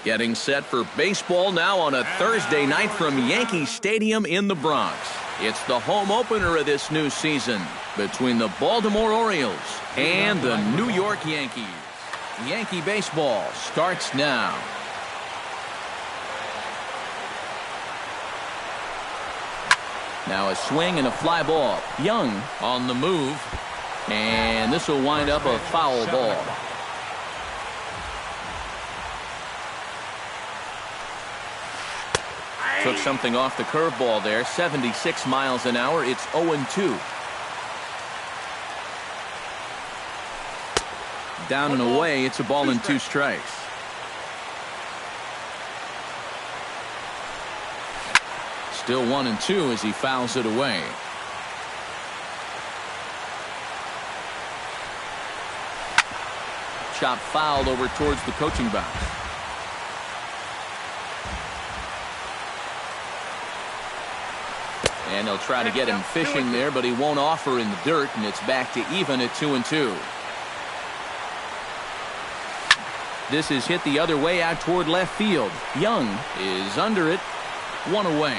Getting set for baseball now on a Thursday night from Yankee Stadium in the Bronx. It's the home opener of this new season between the Baltimore Orioles and the New York Yankees. Yankee baseball starts now. Now a swing and a fly ball. Young on the move. And this will wind up a foul ball. Took something off the curveball there. 76 miles an hour. It's 0-2. Down and away. It's a ball and 2 strikes. Still 1-2 as he fouls it away. Chop fouled over towards the coaching box. And they'll try to get him fishing there, but he won't offer in the dirt, and it's back to even at 2-2. This is hit the other way out toward left field. Young is under it. 1 away.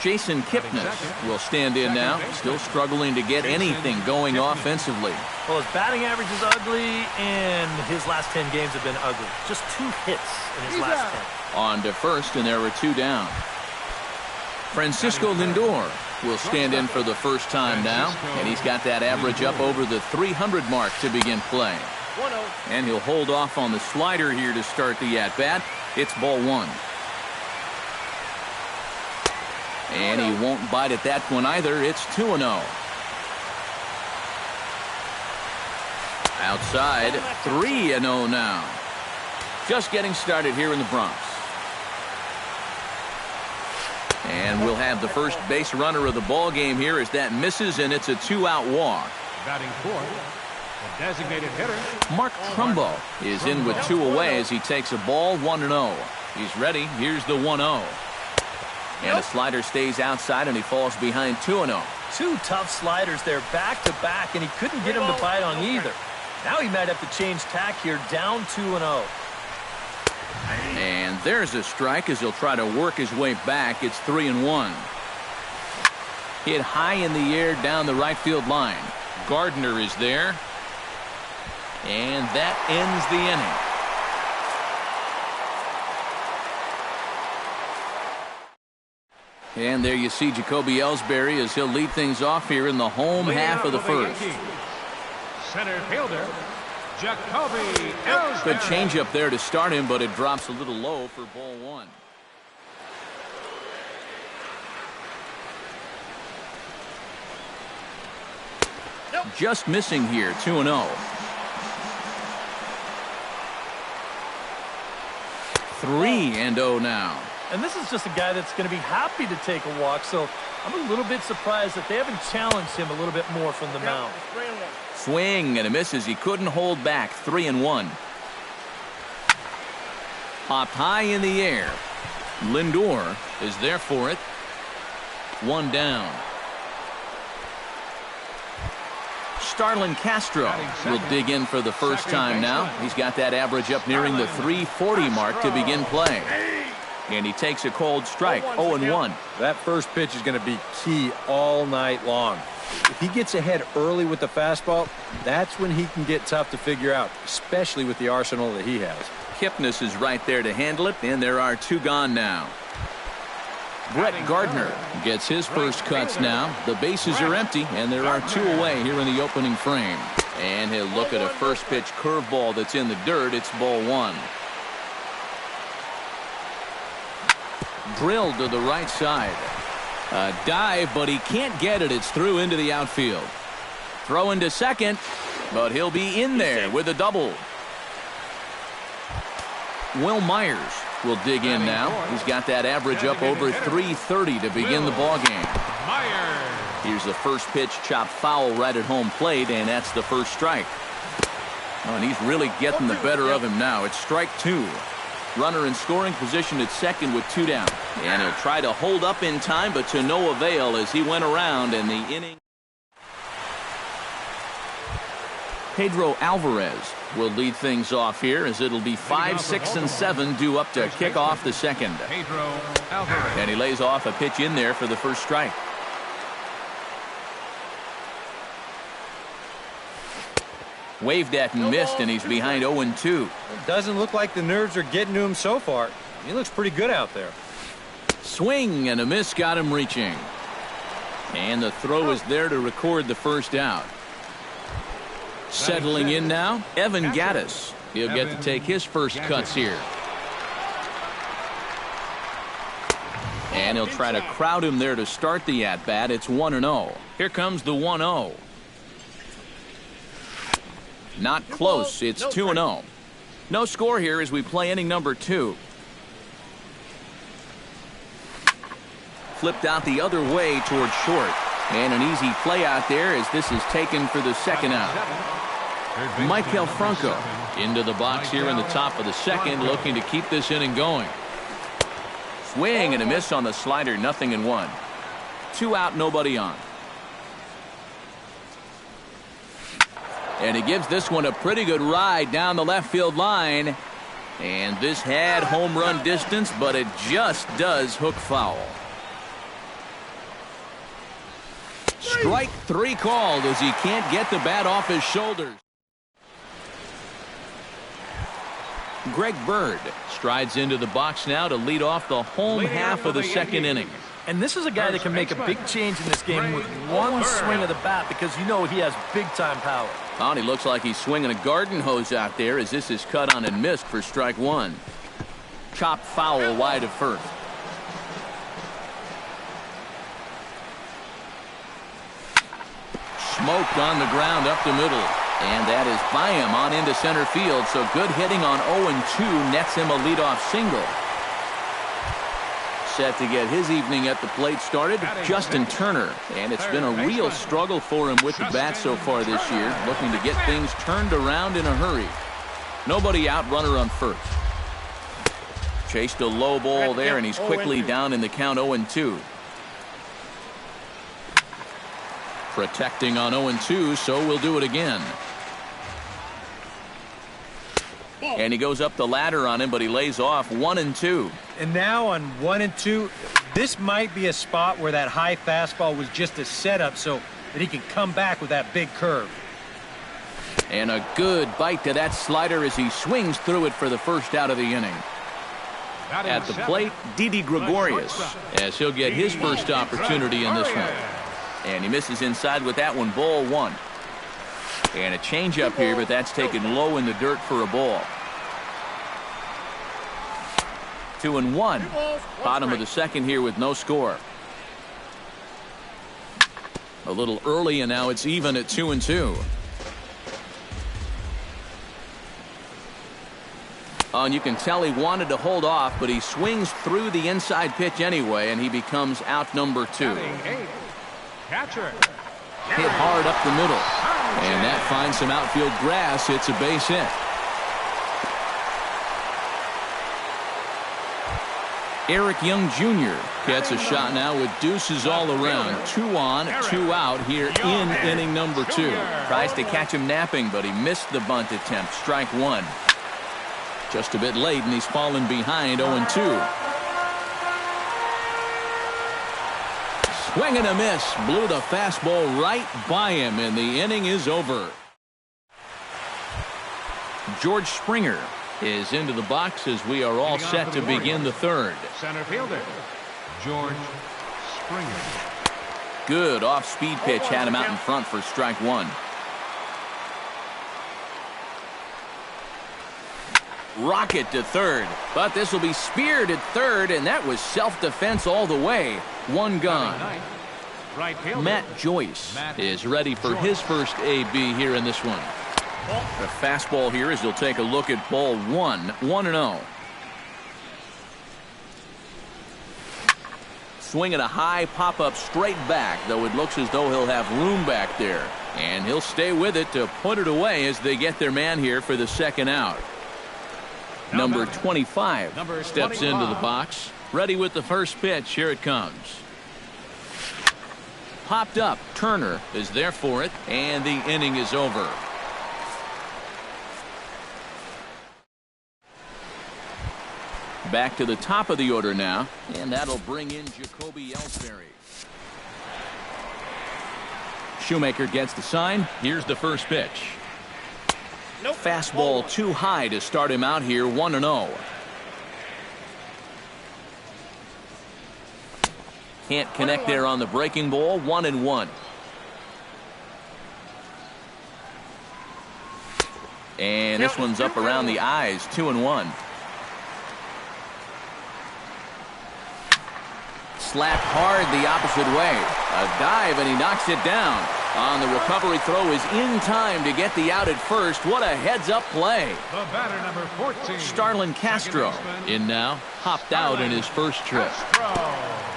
Jason Kipnis will stand in now, still struggling to get anything going offensively. Well, his batting average is ugly, and his last 10 games have been ugly. Just 2 hits in his last 10. On to first, and there were 2 down. Francisco Lindor will stand in for the first time now, and he's got that average up over the 300 mark to begin play. And he'll hold off on the slider here to start the at-bat. It's ball 1. And he won't bite at that one either. It's 2-0. Outside, 3-0 now. Just getting started here in the Bronx. And we'll have the first base runner of the ball game here as that misses, and it's a 2-out walk. Batting fourth, the designated hitter. Mark Trumbo is in with 2 away as he takes a ball 1-0. He's ready. Here's the 1-0. And a slider stays outside, and he falls behind 2-0. 2 tough sliders there back to back, and he couldn't get him to bite on either. Now he might have to change tack here, down 2-0. And there's a strike as he'll try to work his way back. It's 3-1. Hit high in the air down the right field line. Gardner is there. And that ends the inning. And there you see Jacoby Ellsbury as he'll lead things off here in the home half of the first. Center fielder, Jacoby Ellsbury. Good changeup there to start him, but it drops a little low for ball 1. Just missing here, 2-0. 3-0 now. And this is just a guy that's going to be happy to take a walk, so I'm a little bit surprised that they haven't challenged him a little bit more from the mound. Swing and a miss as he couldn't hold back. 3-1. Popped high in the air. Lindor is there for it. 1 down. Starlin Castro will dig in for the first time now. He's got that average up nearing the 340 mark to begin play. And he takes a cold strike. 0-1. That first pitch is going to be key all night long. If he gets ahead early with the fastball, that's when he can get tough to figure out, especially with the arsenal that he has. Kipnis is right there to handle it, and there are 2 gone now. Brett Gardner gets his first cuts now. The bases are empty, and there are 2 away here in the opening frame. And he'll look at a first pitch curveball that's in the dirt. It's ball 1. Drilled to the right side. A dive, but he can't get it. It's through into the outfield. Throw into second, but he'll be in there with a double. Will Myers will dig in now. He's got that average up over 330 to begin the ball game. Here's the first pitch, chopped foul right at home plate, and that's the first strike. Oh, and he's really getting the better of him now. It's strike 2. Runner in scoring position at second with 2 down. And he'll try to hold up in time, but to no avail as he went around in the inning. Pedro Alvarez will lead things off here as it'll be 5, 6, and 7 due up to kick off the second. Pedro Alvarez. And he lays off a pitch in there for the first strike. Waved at and missed, and he's behind 0-2. It doesn't look like the nerves are getting to him so far. He looks pretty good out there. Swing and a miss got him reaching. And the throw is there to record the first out. Settling in now, Evan Gattis. He'll get to take his first cuts here. And he'll try to crowd him there to start the at-bat. It's 1-0. Here comes the 1-0. Not close. It's 2-0. No score here as we play inning number 2. Flipped out the other way towards short. And an easy play out there as this is taken for the second out. Michael Franco into the box here in the top of the second, looking to keep this inning going. Swing and a miss on the slider, 0-1. 2 out, nobody on. And he gives this one a pretty good ride down the left field line. And this had home run distance, but it just does hook foul. Strike 3 called as he can't get the bat off his shoulders. Greg Bird strides into the box now to lead off the home half of the second inning. And this is a guy that can make a big change in this game with one swing of the bat because you know he has big-time power. Oh, and he looks like he's swinging a garden hose out there as this is cut on and missed for strike 1. Chopped foul wide of first. Smoked on the ground up the middle. And that is by him on into center field. So good hitting on 0-2 nets him a leadoff single. Set to get his evening at the plate started, Justin Turner. And it's been a real struggle for him with the bat so far this year, looking to get things turned around in a hurry. Nobody out, runner on first. Chased a low ball there, and he's quickly down in the count 0-2. Protecting on 0-2, so we'll do it again. And he goes up the ladder on him, but he lays off 1-2. And now on 1-2, this might be a spot where that high fastball was just a setup so that he can come back with that big curve. And a good bite to that slider as he swings through it for the first out of the inning. At the plate, Didi Gregorius, as he'll get his first opportunity in this one. And he misses inside with that one, ball 1. And a changeup here, but that's taken low in the dirt for a ball. 2-1. Bottom of the second here with no score. A little early, and now it's even at 2-2. And you can tell he wanted to hold off, but he swings through the inside pitch anyway, and he becomes out number 2. Catcher. Hit hard up the middle. And that finds some outfield grass. It's a base hit. Eric Young Jr. gets a shot now with deuces all around. 2 on, 2 out here in inning number 2. Tries to catch him napping, but he missed the bunt attempt. Strike 1. Just a bit late, and he's fallen behind 0-2. Swing and a miss. Blew the fastball right by him, and the inning is over. George Springer is into the box as we are all set to begin the third. Center fielder, George Springer. Good off-speed pitch had him out in front for strike 1. Rocket to third, but this will be speared at third, and that was self-defense all the way. 1 gone. Right fielder, Matt Joyce is ready for his first AB here in this one. The fastball here as he'll take a look at ball 1. 1-0. Swinging a high pop-up straight back, though it looks as though he'll have room back there. And he'll stay with it to put it away as they get their man here for the second out. Number 25 steps into the box. Ready with the first pitch. Here it comes. Popped up. Turner is there for it, and the inning is over. Back to the top of the order now, and that'll bring in Jacoby Ellsbury. Shoemaker gets the sign. Here's the first pitch. Fastball too high to start him out here, 1-0. Can't connect there on the breaking ball, 1-1. And this one's up around the eyes, 2-1. Slapped hard the opposite way. A dive, and he knocks it down. On the recovery throw is in time to get the out at first. What a heads-up play. The batter, number 14. Starlin Castro in now. Hopped out in his first trip.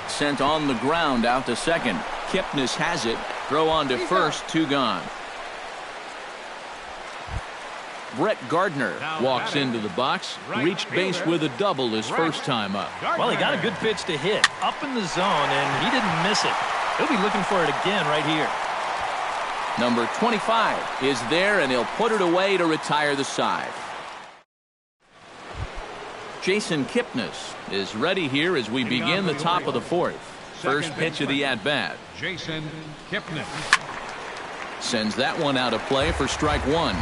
Sent on the ground out to second. Kipnis has it. Throw on to first, 2 gone. Brett Gardner walks into the box. Reached base with a double his first time up. Well, he got a good pitch to hit up in the zone, and he didn't miss it. He'll be looking for it again right here. Number 25 is there, and he'll put it away to retire the side. Jason Kipnis is ready here as we begin the top of the fourth. First pitch of the at-bat. Jason Kipnis. Sends that one out of play for strike 1.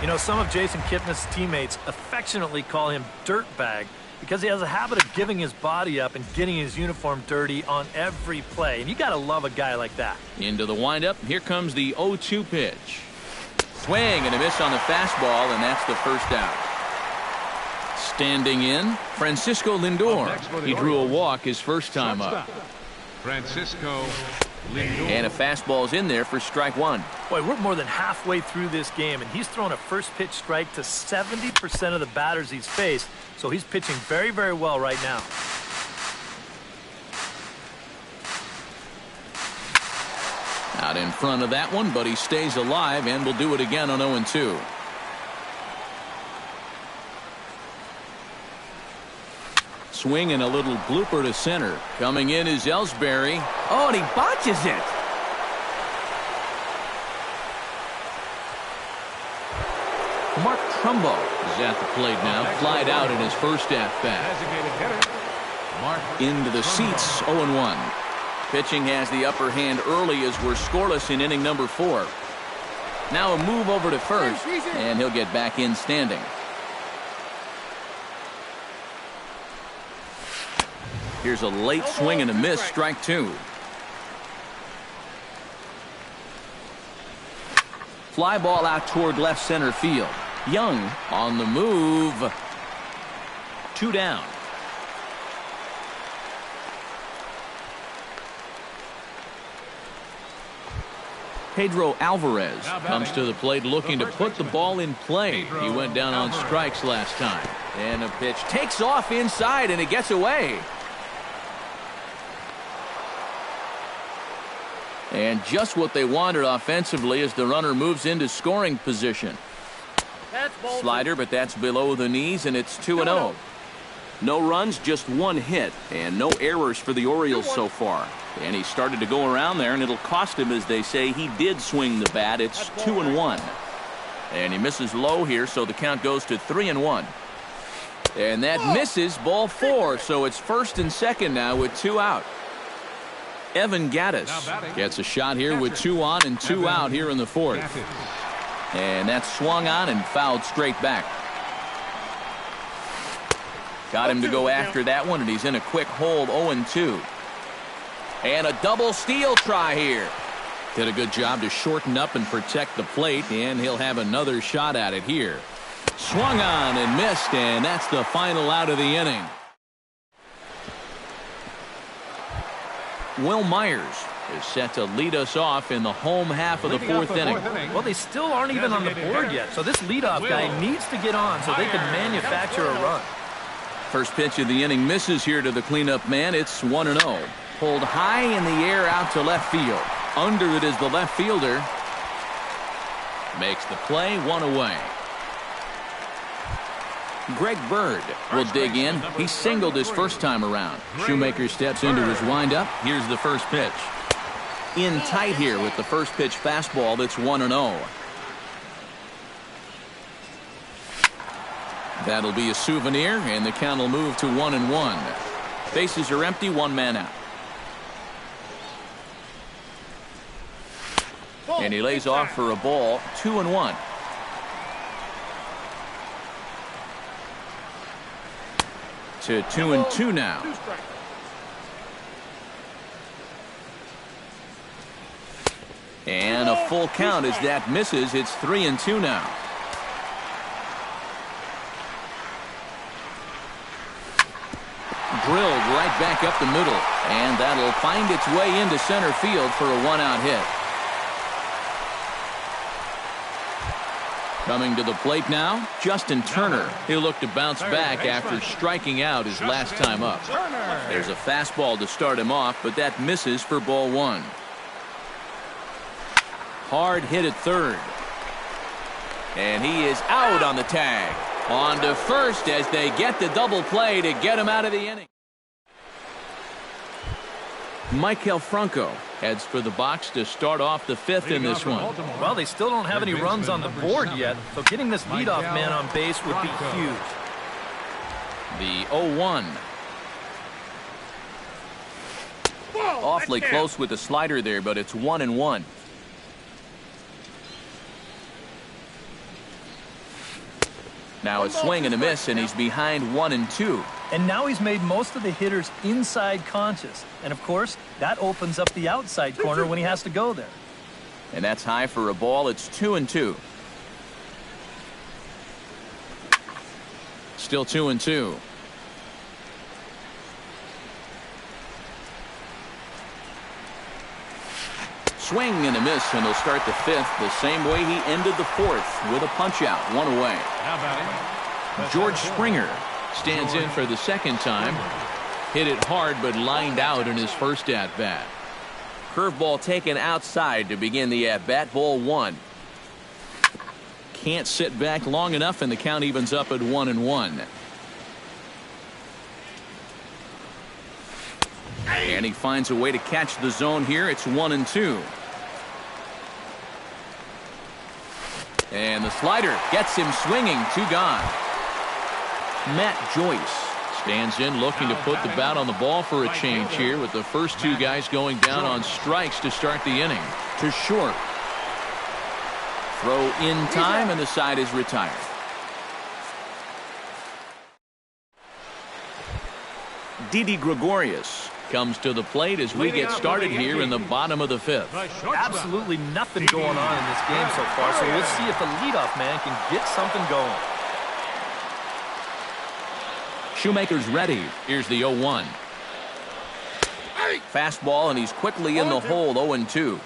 You know, some of Jason Kipnis' teammates affectionately call him Dirtbag because he has a habit of giving his body up and getting his uniform dirty on every play. And you got to love a guy like that. Into the windup. Here comes the 0-2 pitch. Swing and a miss on the fastball, and that's the first out. Standing in, Francisco Lindor. He drew a walk his first time up. Francisco Lindor. And a fastball's in there for strike 1. Boy, we're more than halfway through this game, and he's thrown a first pitch strike to 70% of the batters he's faced, so he's pitching very, very well right now. Out in front of that one, but he stays alive and will do it again on 0-2. Swing and a little blooper to center. Coming in is Ellsbury. Oh, and he botches it. Mark Trumbo is at the plate now. Flied out in his first at-bat. Mark into the seats, 0-1. Pitching has the upper hand early as we're scoreless in inning number 4. Now a move over to first, and he'll get back in standing. Here's a late swing and a miss, strike 2. Fly ball out toward left center field. Young on the move. 2 down. Pedro Alvarez comes to the plate looking to put the ball in play. He went down on strikes last time. And a pitch takes off inside, and it gets away. And just what they wanted offensively as the runner moves into scoring position. Slider, but that's below the knees, and it's 2-0. No runs, just 1 hit, and no errors for the Orioles so far. And he started to go around there, and it'll cost him, as they say. He did swing the bat. It's 2-1. And he misses low here, so the count goes to 3-1. And that misses, ball 4, so it's first and second now with 2 out. Evan Gattis gets a shot here with 2 on and 2 out here in the 4th. And that's swung on and fouled straight back. Got him to go after that one, and he's in a quick hold, 0-2. And a double steal try here. Did a good job to shorten up and protect the plate, and he'll have another shot at it here. Swung on and missed, and that's the final out of the inning. Will Myers is set to lead us off in the home half of the 4th inning. Well, they still aren't even on the board yet, so this leadoff guy needs to get on so they can manufacture a run. First pitch of the inning misses here to the cleanup man. It's 1-0. Pulled high in the air out to left field. Under it is the left fielder. Makes the play, 1 away. Greg Bird will dig in. He singled his first time around. Shoemaker steps into his windup. Here's the first pitch. In tight here with the first pitch fastball. That's 1-0. That'll be a souvenir, and the count will move to 1-1. Bases are empty, one man out. And he lays off for a ball, 2-1. To 2-2 now. And a full count as that misses. It's 3-2 now. Drilled right back up the middle, and that'll find its way into center field for a one-out hit. Coming to the plate now, Justin Turner. He'll look to bounce back after striking out his last time up. There's a fastball to start him off, but that misses for ball one. Hard hit at third. And he is out on the tag. On to first as they get the double play to get him out of the inning. Maikel Franco heads for the box to start off the fifth in this one. Well, they still don't have any runs on the board yet, so getting this leadoff man on base would be huge. The 0-1. Awfully close with the slider there, but it's 1-1. Now a swing and a miss, and he's behind 1-2. And now he's made most of the hitters inside conscious. And, of course, that opens up the outside corner when he has to go there. And that's high for a ball. It's 2-2. Still 2-2. Swing and a miss, and he'll start the fifth the same way he ended the fourth with a punch-out, one away. How about him? George Springer stands in for the second time. Hit it hard, but lined out in his first at-bat. Curveball taken outside to begin the at-bat. Ball one. Can't sit back long enough, and the count evens up at 1-1. And he finds a way to catch the zone here. It's 1-2. And the slider gets him swinging. Two gone. Matt Joyce stands in looking to put the bat on the ball for a change here, with the first two guys going down on strikes to start the inning. To short. Throw in time, and the side is retired. Didi Gregorius comes to the plate as we get started here in the bottom of the fifth. Absolutely nothing going on in this game so far, so we'll see if the leadoff man can get something going. Shoemaker's ready. Here's the 0-1. Fastball, and he's quickly in the hole. 0-2.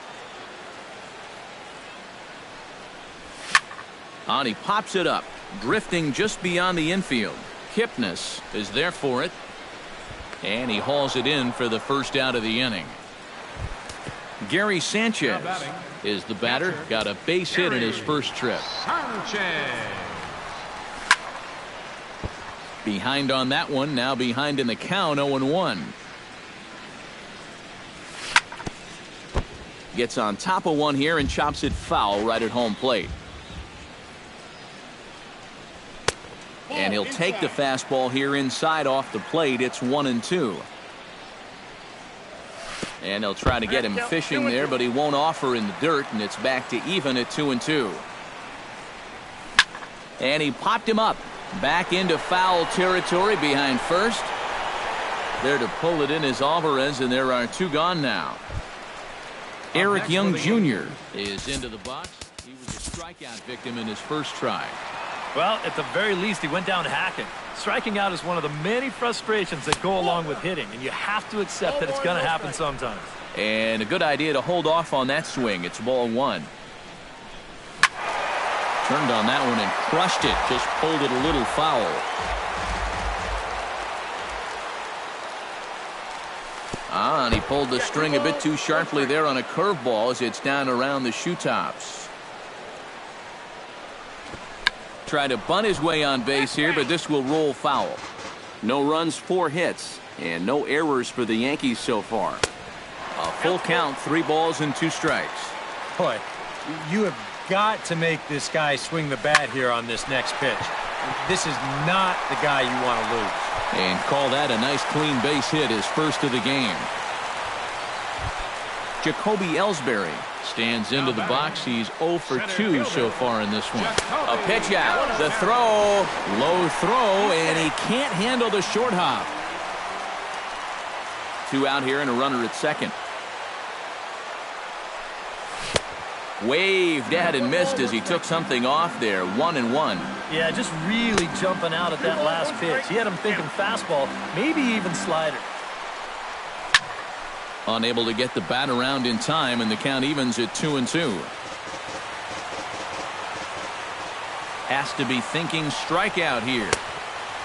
And he pops it up, drifting just beyond the infield. Kipnis is there for it, and he hauls it in for the first out of the inning. Gary Sanchez is the batter. Got a base hit in his first trip. Behind on that one, now behind in the count. 0-1. Gets on top of one here and chops it foul right at home plate. And he'll take the fastball here inside off the plate. It's 1-2. And they'll try to get him fishing there, but he won't offer in the dirt, and it's back to even at 2-2. And he popped him up. Back into foul territory behind first. There to pull it in is Alvarez, and there are two gone now. Eric Young Jr. is into the box. He was a strikeout victim in his first try. Well, at the very least, he went down hacking. Striking out is one of the many frustrations that go along with hitting, and you have to accept that it's going to happen sometimes. And a good idea to hold off on that swing. It's ball one. Turned on that one and crushed it. Just pulled it a little foul. And he pulled the string a bit too sharply there on a curveball as it's down around the shoe tops. Try to bunt his way on base here, but this will roll foul. No runs, 4 hits, and no errors for the Yankees so far. A full count, 3 balls and 2 strikes. Boy, you have got to make this guy swing the bat here on this next pitch. This is not the guy you want to lose. And call that a nice clean base hit, his first of the game. Jacoby Ellsbury stands into the box. He's 0 for 2 so far in this one. A pitch out. The throw. Low throw, and he can't handle the short hop. 2 out here and a runner at second. Waved at and missed as he took something off there. 1-1. Yeah, just really jumping out at that last pitch. He had him thinking fastball, maybe even slider. Unable to get the bat around in time, and the count evens at 2-2. Has to be thinking strikeout here.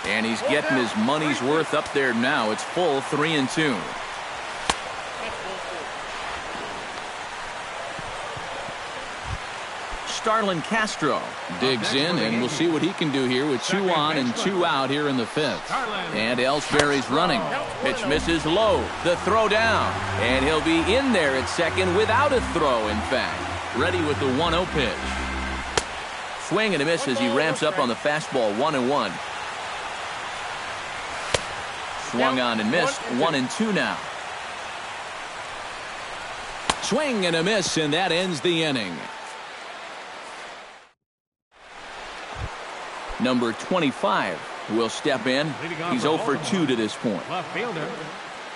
And he's getting his money's worth up there now. It's full 3-2. Starlin Castro digs in, and we'll see what he can do here with 2 on and 2 out here in the 5th. And Ellsbury's running. Pitch misses low. The throw down. And he'll be in there at second without a throw, in fact. Ready with the 1-0 pitch. Swing and a miss as he ramps up on the fastball. 1-1. Swung on and missed. 1-2 now. Swing and a miss, and that ends the inning. Number 25 will step in. He's 0 for 2 to this point. Left fielder,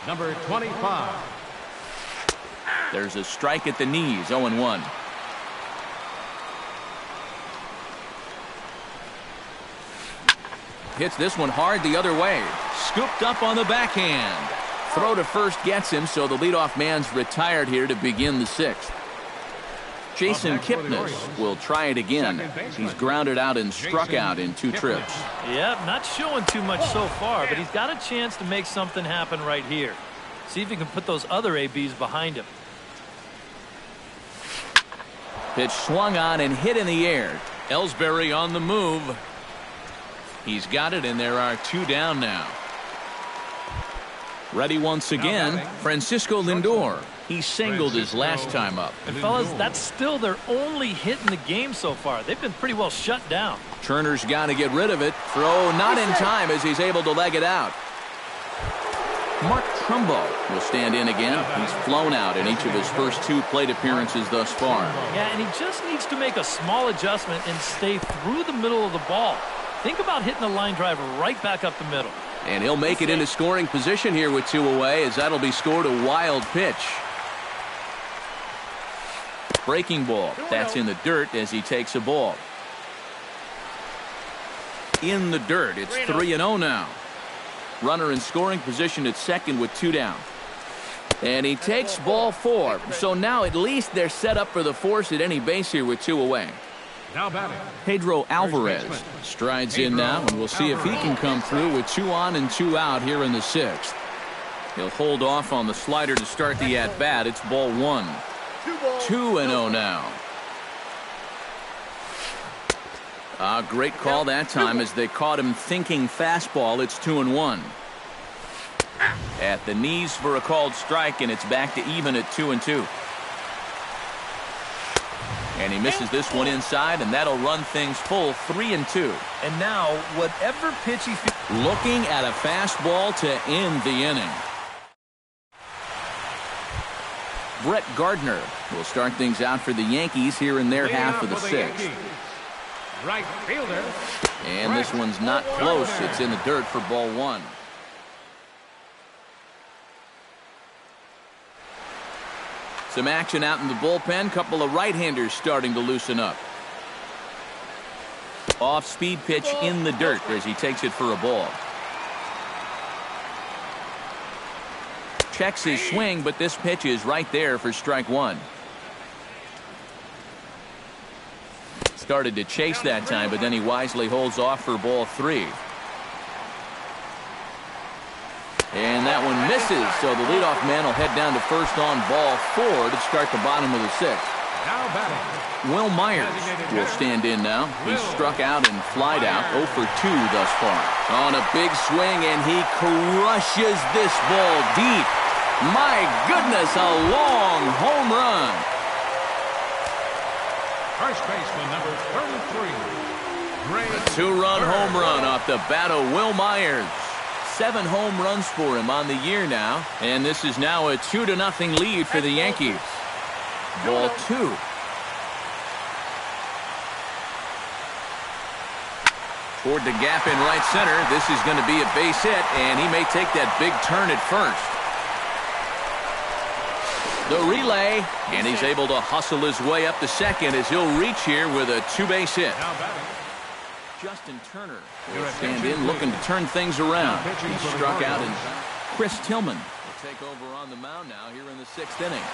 number 25. There's a strike at the knees. 0-1. Hits this one hard the other way. Scooped up on the backhand. Throw to first gets him, so the leadoff man's retired here to begin the 6th. Jason Kipnis will try it again. He's grounded out and struck out in 2 trips. Yep, not showing too much so far, but he's got a chance to make something happen right here. See if he can put those other ABs behind him. Pitch swung on and hit in the air. Ellsbury on the move. He's got it, and there are 2 down now. Ready once again, Francisco Lindor. He singled his last time up. And fellas, that's still their only hit in the game so far. They've been pretty well shut down. Turner's got to get rid of it. Throw not in time as he's able to leg it out. Mark Trumbo will stand in again. He's flown out in each of his first 2 plate appearances thus far. Yeah, and he just needs to make a small adjustment and stay through the middle of the ball. Think about hitting a line drive right back up the middle. And he'll make it into scoring position here with 2 away, as that'll be scored a wild pitch. Breaking ball. That's in the dirt as he takes a ball. In the dirt. It's 3-0 now. Runner in scoring position at second with 2 down. And he takes ball 4. So now at least they're set up for the force at any base here with 2 away. Now batting, Pedro Alvarez strides in now, and we'll see if he can come through with 2 on and 2 out here in the 6th. He'll hold off on the slider to start the at-bat. It's ball 1. 2-0 now. Great call that time as they caught him thinking fastball. It's 2-1. At the knees for a called strike, and it's back to even at 2-2. And he misses this one inside, and that'll run things full 3-2. And now, whatever pitch he feels. Looking at a fastball to end the inning. Brett Gardner will start things out for the Yankees here in their half of the 6th. right fielder. And this one's not close. It's in the dirt for ball 1. Some action out in the bullpen. Couple of right-handers starting to loosen up. Off-speed pitch in the dirt as he takes it for a ball. Checks his swing, but this pitch is right there for strike 1. Started to chase that time, but then he wisely holds off for ball 3. And that one misses, so the leadoff man will head down to first on ball 4 to start the bottom of the 6th. Now batting, Will Myers will stand in now. He's struck out and flied out 0 for 2 thus far. On a big swing, and he crushes this ball deep. My goodness, a long home run. first baseman number 33. Two-run home run off the bat of Will Myers. 7 home runs for him on the year now, and this is now a 2-0 lead for the Yankees. Ball 2. Toward the gap in right center. This is going to be a base hit, and he may take that big turn at first. The relay, and he's able to hustle his way up to second as he'll reach here with a 2-base hit. Justin Turner will stand in looking to turn things around. He struck out, and Chris Tillman will take over on the mound now here in the 6th inning.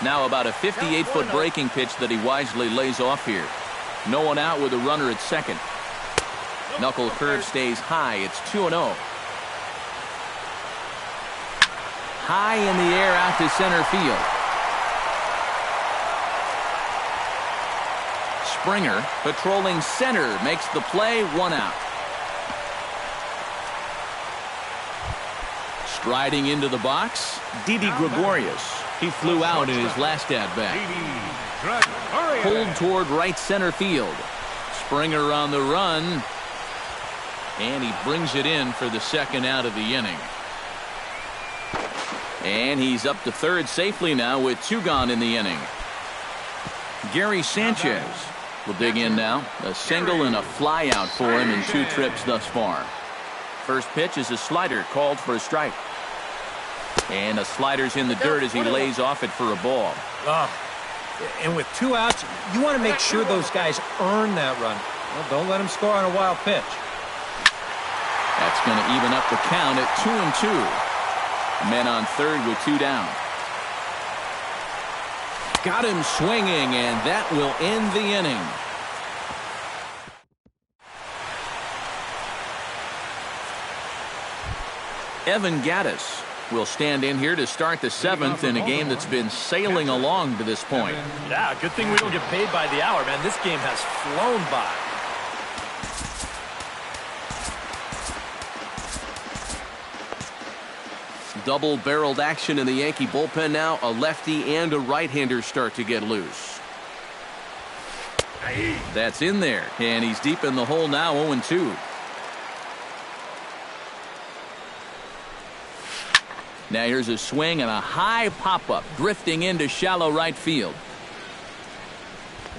Now about a 58-foot breaking pitch that he wisely lays off here. No one out with a runner at second. Knuckle curve stays high. It's 2-0. High in the air out to center field. Springer patrolling center makes the play. 1 out. Striding into the box, Didi Gregorius. He flew out in his last at-bat. Pulled toward right center field. Springer on the run. And he brings it in for the 2nd out of the inning. And he's up to third safely now with 2 gone in the inning. Gary Sanchez will dig in now. A single and a fly out for him in 2 trips thus far. First pitch is a slider called for a strike. And the slider's in the dirt as he lays off it for a ball. And with 2 outs, you want to make sure those guys earn that run. Well, don't let them score on a wild pitch. That's going to even up the count at 2-2. Men on third with 2 down. Got him swinging, and that will end the inning. Evan Gattis will stand in here to start the 7th in a game that's been sailing along to this point. Yeah, good thing we don't get paid by the hour, man. This game has flown by. Double-barreled action in the Yankee bullpen now. A lefty and a right-hander start to get loose. That's in there, and he's deep in the hole now, 0-2. Now here's a swing and a high pop-up drifting into shallow right field.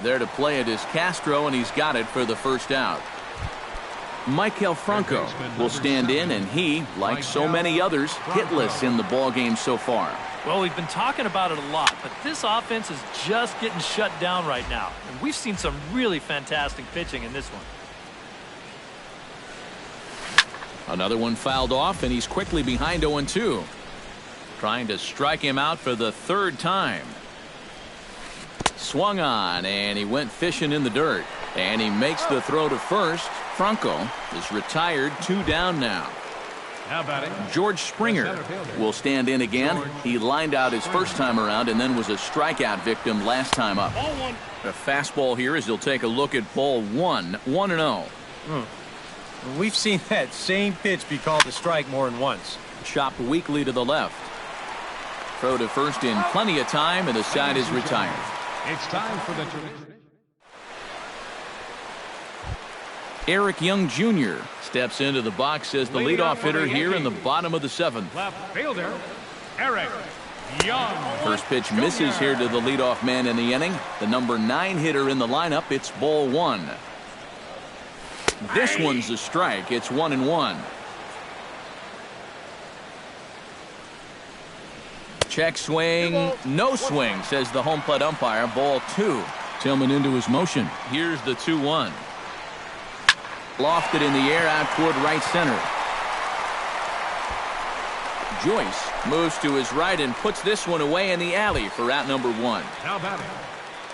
There to play it is Castro, and he's got it for the 1st out. Maikel Franco will stand in, and he, like so many others, hitless in the ballgame so far. Well, we've been talking about it a lot, but this offense is just getting shut down right now. And we've seen some really fantastic pitching in this one. Another one fouled off, and he's quickly behind 0-2. Trying to strike him out for the 3rd time. Swung on, and he went fishing in the dirt. And he makes the throw to first. Franco is retired, 2 down now. George Springer will stand in again. He lined out his first time around and then was a strikeout victim last time up. A fastball here as he'll take a look at ball 1, 1-0. We've seen that same pitch be called a strike more than once. Chopped weakly to the left. Throw to first in plenty of time, and the side is retired. It's time for the tradition. Eric Young Jr. steps into the box as the leadoff hitter here in the bottom of the 7th. Left fielder, Eric Young. First pitch misses here to the leadoff man in the inning. The number 9 hitter in the lineup. It's ball 1. This one's a strike. It's 1-1. Check swing, no swing, says the home plate umpire. Ball 2. Tillman into his motion. Here's the 2-1. Lofted in the air out toward right center. Joyce moves to his right and puts this one away in the alley for out number 1. Now batting,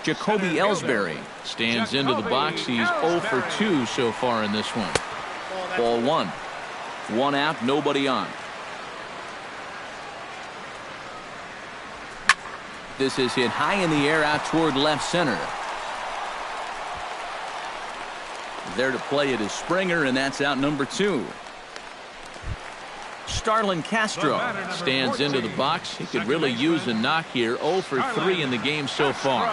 Jacoby Ellsbury stands into the box. He's 0 for 2 so far in this one. Ball 1. 1 out, nobody on. This is hit high in the air out toward left center. There to play it is Springer, and that's out number 2. Starlin Castro stands into the box. He could really use a knock here. 0 for 3 in the game so far.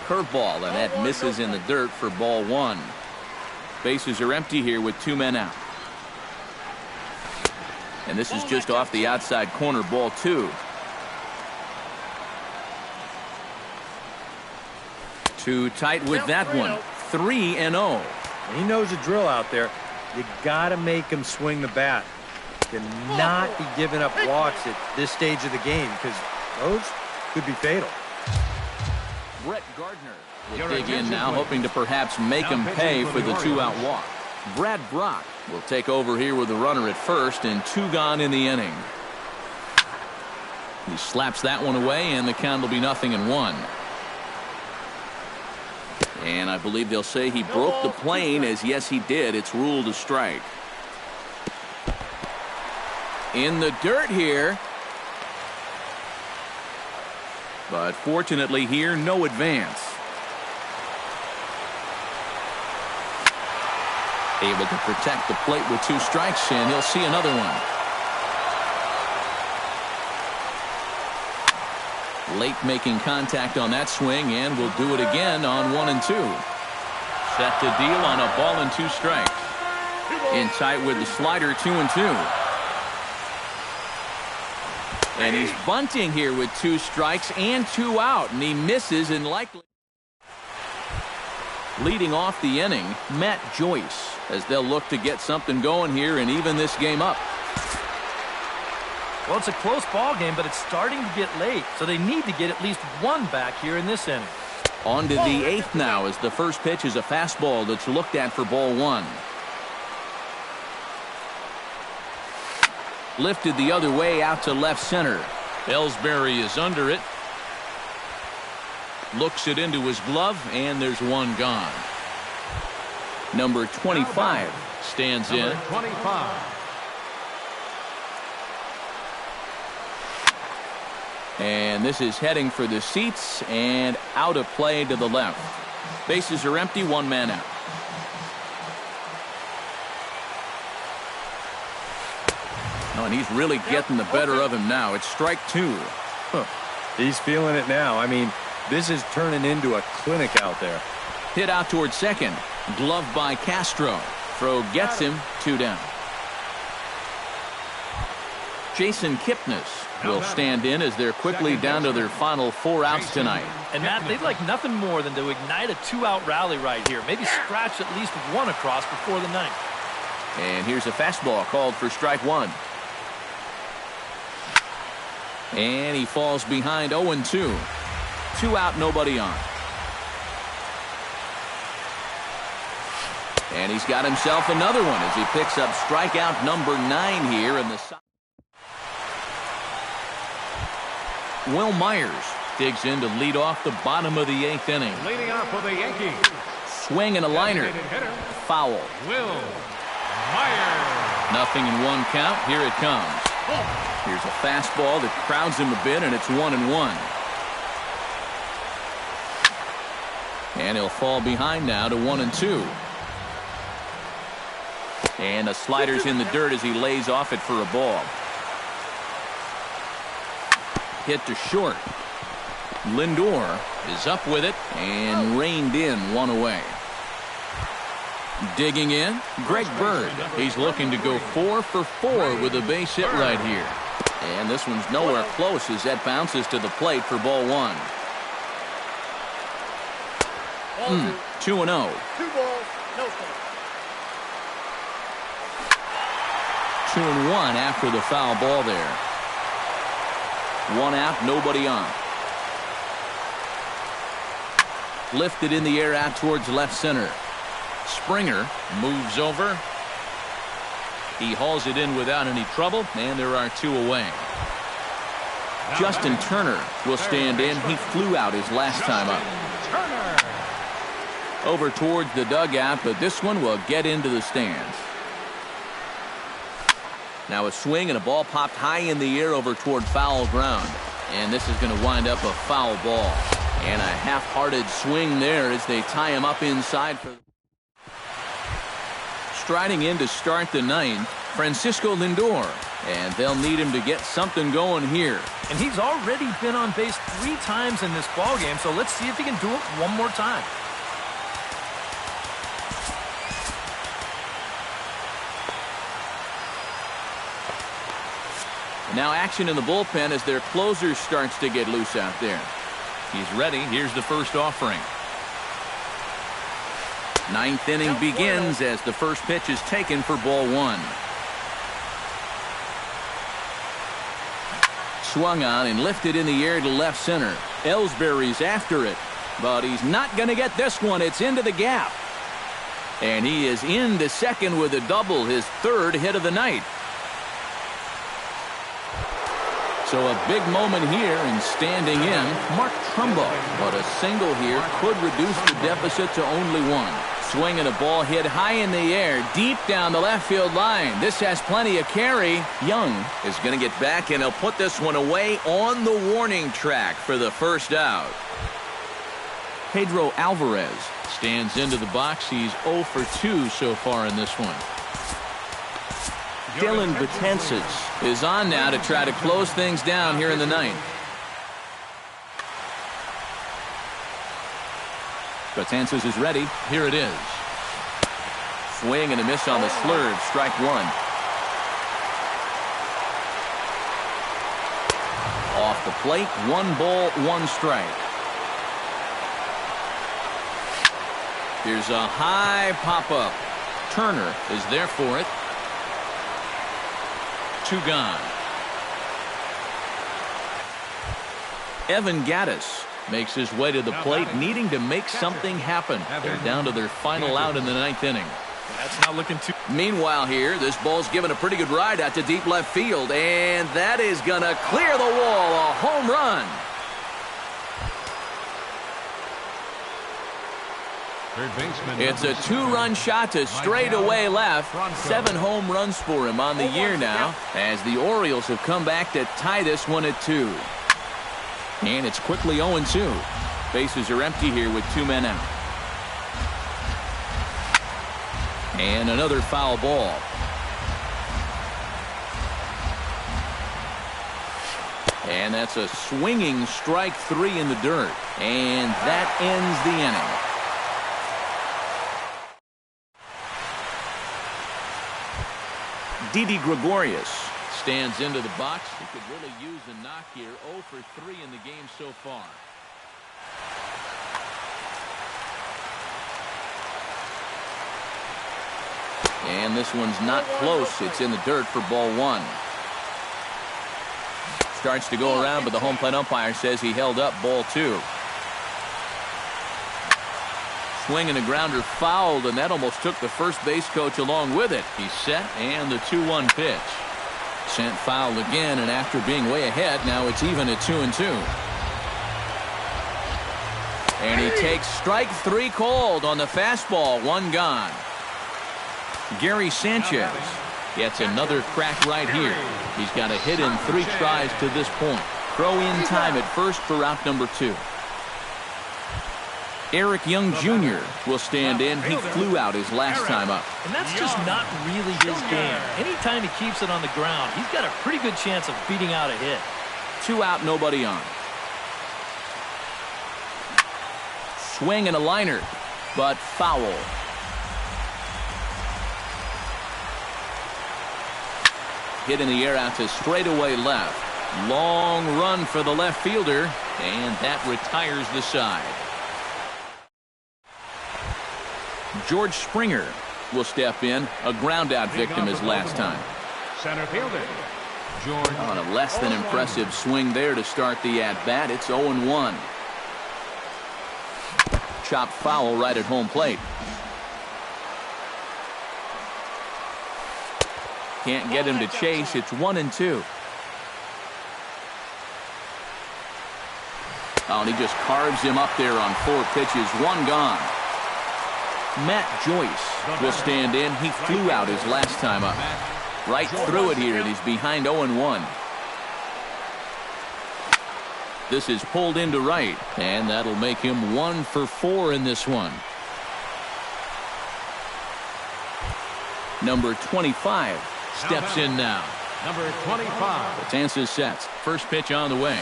Curveball, and that misses in the dirt for ball 1. Bases are empty here with 2 men out. And this is just off the outside corner, ball 2. 2 tight with that one. 3-0. He knows the drill out there. You got to make him swing the bat. Cannot be giving up walks at this stage of the game, because those could be fatal. Brett Gardner will dig in now, hoping to perhaps make him pay for the 2-out walk. Brad Brock will take over here with the runner at first, and 2 gone in the inning. He slaps that one away, and the count will be 0-1. And I believe they'll say he broke the plane, as yes he did. It's ruled a strike. In the dirt here. But fortunately here, no advance. Able to protect the plate with 2 strikes, and he'll see another one. Late making contact on that swing, and will do it again on 1 and 2. Set the deal on a ball and 2 strikes. In tight with the slider, 2 and 2. And he's bunting here with 2 strikes and 2 out, and he misses and likely. Leading off the inning, Matt Joyce, as they'll look to get something going here and even this game up. Well, it's a close ball game, but it's starting to get late, so they need to get at least 1 back here in this inning. On to the 8th now, as the first pitch is a fastball that's looked at for ball 1. Lifted the other way out to left center. Ellsbury is under it. Looks it into his glove, and there's 1 gone. Number 25 stands in. 25. And this is heading for the seats and out of play to the left. Bases are empty, 1 man out. Oh, and he's really getting the better of him now. It's strike 2. Huh. He's feeling it now. I mean, this is turning into a clinic out there. Hit out towards second. Glove by Castro. Throw gets him, 2 down. Jason Kipnis will stand in as they're quickly down to their final 4 outs tonight. And Matt, they'd like nothing more than to ignite a 2-out rally right here. Maybe scratch at least 1 across before the 9th. And here's a fastball called for strike 1. And he falls behind 0-2. 2 out, nobody on. And he's got himself another one as he picks up strikeout number 9 here in the. Will Myers digs in to lead off the bottom of the 8th inning. Leading off for the Yankees. Swing and a liner. Foul. Will Myers. 0-1 count. Here it comes. Here's a fastball that crowds him a bit, and it's 1-1. And he'll fall behind now to 1-2. And a slider's in the dirt as he lays off it for a ball. Hit to short. Lindor is up with it and reined in 1 away. Digging in, Greg Bird. He's looking to go 4 for 4 with a base hit right here. And this one's nowhere close as that bounces to the plate for ball 1. 2-0. 2 balls, no strikes. 2-1 after the foul ball there. 1 out, nobody on. Lifted in the air out towards left center. Springer moves over. He hauls it in without any trouble, and there are 2 away. Justin Turner will stand in. He flew out his last time up. Over towards the dugout, but this one will get into the stands. Now a swing and a ball popped high in the air over toward foul ground. And this is going to wind up a foul ball. And a half-hearted swing there as they tie him up inside. Striding in to start the 9th, Francisco Lindor. And they'll need him to get something going here. And he's already been on base 3 times in this ballgame, so let's see if he can do it one more time. Now action in the bullpen as their closer starts to get loose out there. He's ready. Here's the first offering. 9th inning begins as the first pitch is taken for ball 1. Swung on and lifted in the air to left center. Ellsbury's after it, but he's not going to get this one. It's into the gap. And he is into second with a double, his 3rd hit of the night. So a big moment here and standing in, Mark Trumbo. But a single here could reduce the deficit to only 1. Swinging a ball hit high in the air, deep down the left field line. This has plenty of carry. Young is going to get back, and he'll put this one away on the warning track for the first out. Pedro Alvarez stands into the box. He's 0 for 2 so far in this one. Dylan Betances is on now to try to close things down here in the 9th. Betances is ready. Here it is. Swing and a miss on the slurve. Strike 1. Off the plate. 1 ball, 1 strike. Here's a high pop-up. Turner is there for it. 2 gone. Evan Gattis makes his way to the plate, needing to make something happen. They're down to their final out in the 9th inning. That's not looking too... Meanwhile here, this ball's given a pretty good ride out to deep left field, and that is going to clear the wall. A home run. It's a 2-run shot to straightaway left. 7 home runs for him on the year now, as the Orioles have come back to tie this one at 2. And it's quickly 0-2. Bases are empty here with 2 men out. And another foul ball. And that's a swinging strike 3 in the dirt. And that ends the inning. Didi Gregorius stands into the box. He could really use a knock here. 0 for 3 in the game so far. And this one's not close. It's in the dirt for ball 1. Starts to go around, but the home plate umpire says he held up ball 2. Swing and a grounder fouled, and that almost took the first base coach along with it. He's set, and the 2-1 pitch. Sent fouled again, and after being way ahead, now it's even at 2-2. And he takes strike 3 called on the fastball. 1 gone. Gary Sanchez gets another crack right here. He's got a hit in 3 tries to this point. Throw in time at first for out number 2. Eric Young Jr. will stand in. He flew out his last time up. And that's just not really his game. Anytime he keeps it on the ground, he's got a pretty good chance of beating out a hit. 2 out, nobody on. Swing and a liner, but foul. Hit in the air out to straightaway left. Long run for the left fielder, and that retires the side. George Springer will step in. A ground out victim his last time. Center fielder George. On a less than impressive swing there to start the at-bat. It's 0-1. Chopped foul right at home plate. Can't get him to chase. It's 1-2. Oh, and he just carves him up there on 4 pitches. 1 gone. Matt Joyce will stand in. He flew out his last time up. Right through it here, and he's behind 0-1. This is pulled into right, and that'll make him 1 for 4 in this one. Number 25 steps in now. Number 25. Betances sets. First pitch on the way.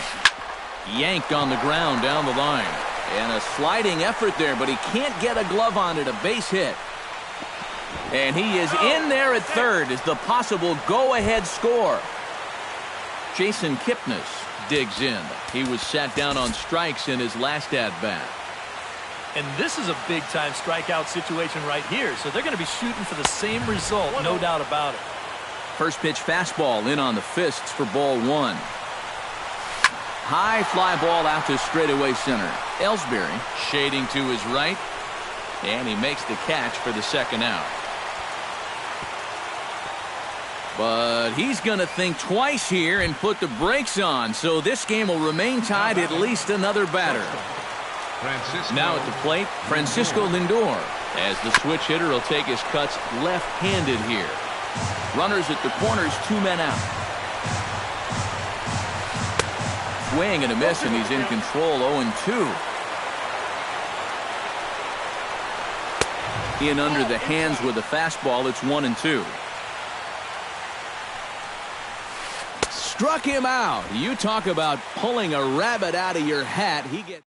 Yanked on the ground down the line. And a sliding effort there, but he can't get a glove on it. A base hit. And he is in there at third as the possible go-ahead score. Jason Kipnis digs in. He was sat down on strikes in his last at-bat. And this is a big-time strikeout situation right here, so they're going to be shooting for the same result, no doubt about it. First pitch fastball in on the fists for ball one. High fly ball out to straightaway center. Ellsbury shading to his right, and he makes the catch for the second out. But he's going to think twice here and put the brakes on, so this game will remain tied at least another batter. Now at the plate, Francisco Lindor, as the switch hitter will take his cuts left-handed here. Runners at the corners, 2 men out. Swing and a miss, and he's in control, 0-2. In under the hands with a fastball, it's 1-2. Struck him out. You talk about pulling a rabbit out of your hat. He gets.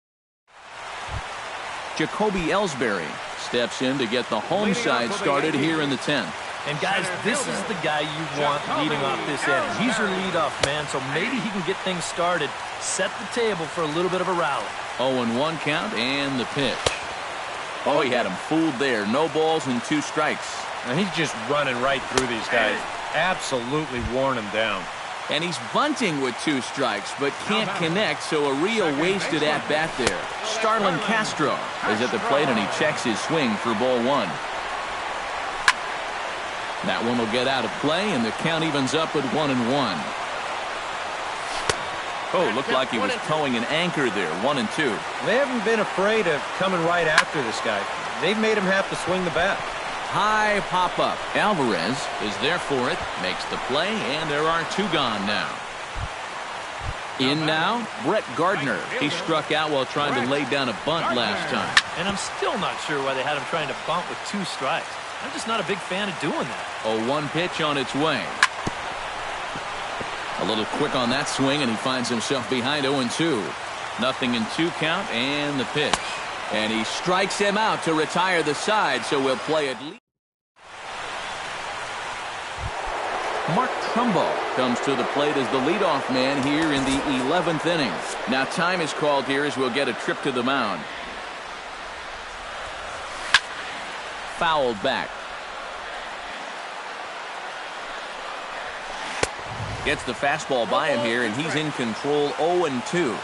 Jacoby Ellsbury steps in to get the home side started here in the 10th. And guys, this is the guy you want leading off this inning. He's your leadoff man, so maybe he can get things started, set the table for a little bit of a rally. 0-1 count and the pitch. Oh, he had him fooled there. No balls and 2 strikes. And he's just running right through these guys. Absolutely worn them down. And he's bunting with 2 strikes, but can't connect, so a real wasted at-bat there. Starlin Castro is at the plate, and he checks his swing for ball one. That one will get out of play, and the count evens up at 1-1. Oh, looked like he was towing an anchor there, 1-2. They haven't been afraid of coming right after this guy. They've made him have to swing the bat. High pop-up. Alvarez is there for it, makes the play, and there are 2 gone now. In now, Brett Gardner. He struck out while trying to lay down a bunt last time. And I'm still not sure why they had him trying to bunt with 2 strikes. I'm just not a big fan of doing that. 0-1 pitch on its way. A little quick on that swing, and he finds himself behind 0-2. Nothing in 2 count, and the pitch. And he strikes him out to retire the side, so we'll play at least. Mark Trumbo comes to the plate as the leadoff man here in the 11th inning. Now time is called here as we'll get a trip to the mound. Fouled back. Gets the fastball by him here, and he's in control, 0-2.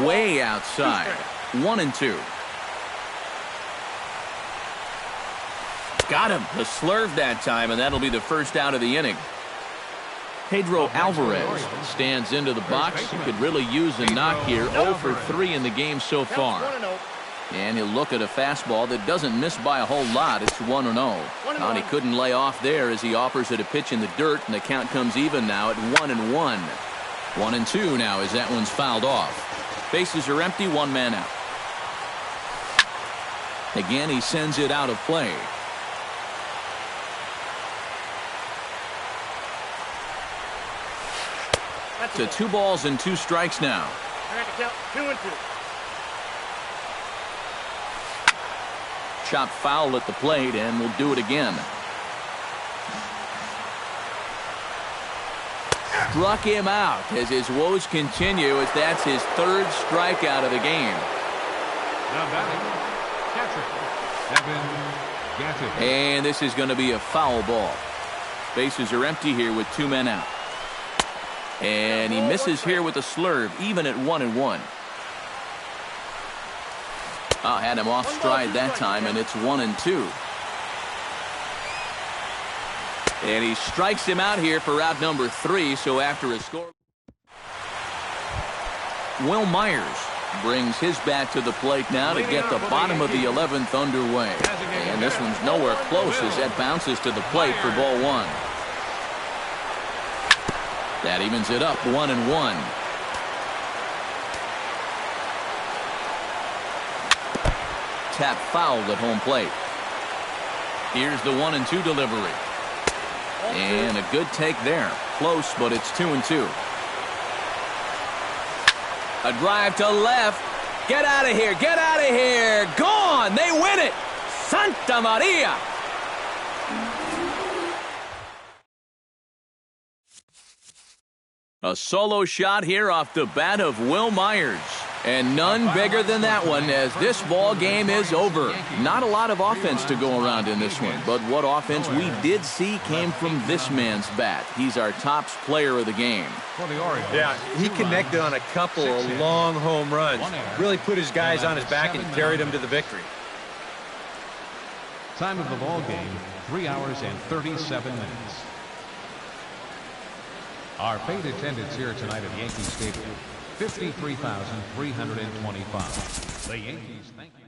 Way outside, 1-2. Got him. The slurve that time, and that'll be the first out of the inning. Pedro Alvarez stands into the box. He could really use a knock here. 0 for 3 in the game so far. And he'll look at a fastball that doesn't miss by a whole lot. It's 1-0. And he couldn't lay off there as he offers it a pitch in the dirt, and the count comes even now at 1-1. 1-2 now as that one's fouled off. Bases are empty, 1 man out. Again, he sends it out of play. To 2 balls and 2 strikes now. 2-2. Chop foul at the plate, and we'll do it again. Struck him out as his woes continue, as that's his 3rd strikeout of the game. Now batting, catcher, and this is going to be a foul ball. Bases are empty here with 2 men out. And he misses here with a slurve, even at 1-1. Oh, had him off stride that time, and it's 1-2. And he strikes him out here for out number 3, so after a score. Will Myers brings his bat to the plate now to get the bottom of the 11th underway. And this one's nowhere close as that bounces to the plate for ball 1. That evens it up, 1-1. Tap fouled at home plate. Here's the 1-2 delivery. And a good take there. Close, but it's 2-2. A drive to left. Get out of here. Get out of here. Gone. They win it. Santa Maria. A solo shot here off the bat of Will Myers. And none bigger than that one as this ball game is over. Not a lot of offense to go around in this one, but what offense we did see came from this man's bat. He's our tops player of the game. Yeah, he connected on a couple of long home runs. Really put his guys on his back and carried them to the victory. Time of the ball game, 3 hours and 37 minutes. Our paid attendance here tonight at Yankee Stadium, 53,325. The Yankees thank you.